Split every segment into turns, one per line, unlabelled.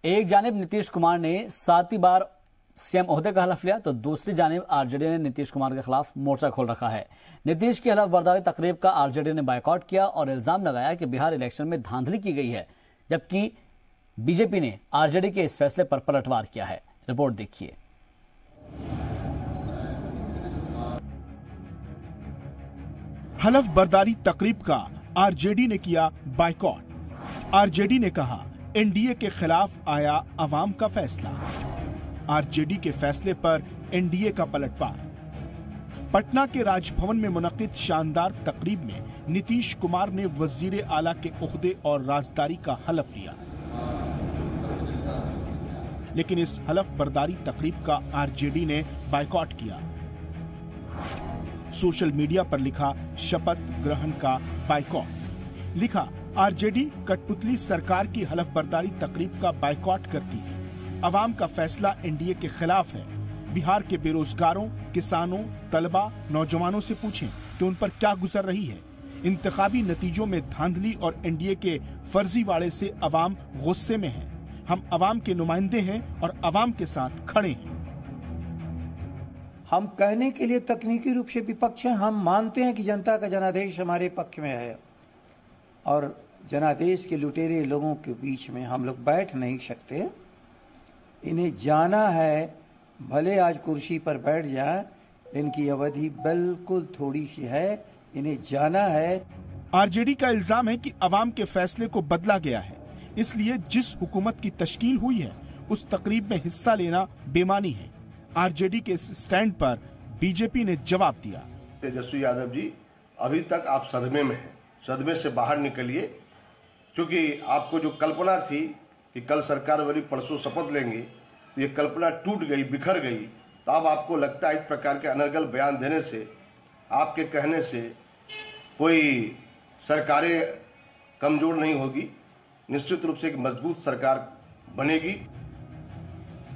एक जानिब नीतीश कुमार ने 7वीं बार सीएम ओहदे का हलफ लिया तो दूसरी जानिब आरजेडी ने नीतीश कुमार के खिलाफ मोर्चा खोल रखा है। नीतीश की हलफ बर्दारी तकरीब का आरजेडी ने बायकॉट किया और इल्जाम लगाया कि बिहार इलेक्शन में धांधली की गई है, जबकि बीजेपी ने आरजेडी के इस फैसले पर पलटवार किया है। रिपोर्ट देखिए।
हलफ बर्दारी तकरीब का आरजेडी ने किया बायकॉट। आरजेडी ने कहा एनडीए के खिलाफ आया अवाम का फैसला। आरजेडी के फैसले पर एनडीए का पलटवार। पटना के राजभवन में मुनक्किद शानदार तकरीब में नीतीश कुमार ने वजीर आला के ओहदे और राजदारी का हलफ लिया, लेकिन इस हलफ बर्दारी तकरीब का आरजेडी ने बायकॉट किया। सोशल मीडिया पर लिखा शपथ ग्रहण का बायकॉट। लिखा आरजेडी कठपुतली सरकार की हलफ बर्दारी तकरीब का बायकॉट करती है। अवाम का फैसला एनडीए के खिलाफ है। बिहार के बेरोजगारों, किसानों, तलबा, नौजवानों से पूछें कि उन पर क्या गुजर रही है। इंतखाबी नतीजों में धांधली और एनडीए के फर्जीवाड़े से अवाम गुस्से में है। हम अवाम के नुमाइंदे हैं और अवाम के साथ खड़े हैं।
हम कहने के लिए तकनीकी रूप से विपक्ष हैं। हम मानते हैं कि जनता का जनादेश हमारे पक्ष में है और जनादेश के लुटेरे लोगों के बीच में हम लोग बैठ नहीं सकते। इन्हें जाना है, भले आज कुर्सी पर बैठ जाए, इनकी अवधि बिल्कुल थोड़ी सी है। इन्हें जाना है।
आरजेडी का इल्जाम है कि अवाम के फैसले को बदला गया है, इसलिए जिस हुकूमत की तश्कील हुई है उस तकरीब में हिस्सा लेना बेमानी है। आरजेडी के इस स्टैंड पर बीजेपी ने जवाब दिया।
तेजस्वी यादव जी, अभी तक आप सदमे में हैं। सदमे से बाहर निकलिए, क्योंकि आपको जो कल्पना थी कि कल सरकार वाली परसों शपथ लेंगे, तो ये कल्पना टूट गई, बिखर गई। तो अब आपको लगता है इस प्रकार के अनर्गल बयान देने से, आपके कहने से कोई सरकारें कमजोर नहीं होगी। निश्चित रूप से एक मजबूत सरकार बनेगी।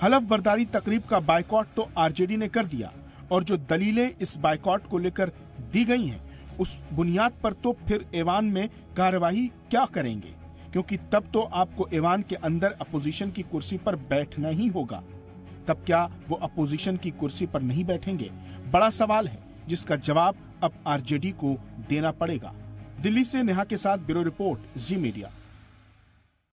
हलफ बर्दारी तकरीब का बायकॉट तो आरजेडी ने कर दिया और जो दलीलें इस बायकॉट को लेकर दी गई हैं, उस बुनियाद पर तो फिर ऐवान में कार्यवाही क्या करेंगे, क्योंकि तब तो आपको ऐवान के अंदर अपोजिशन की कुर्सी पर बैठना ही होगा। तब क्या वो अपोजिशन की कुर्सी पर नहीं बैठेंगे? बड़ा सवाल है जिसका जवाब अब आरजेडी को देना पड़ेगा। दिल्ली से नेहा के साथ ब्यूरो रिपोर्ट, जी मीडिया।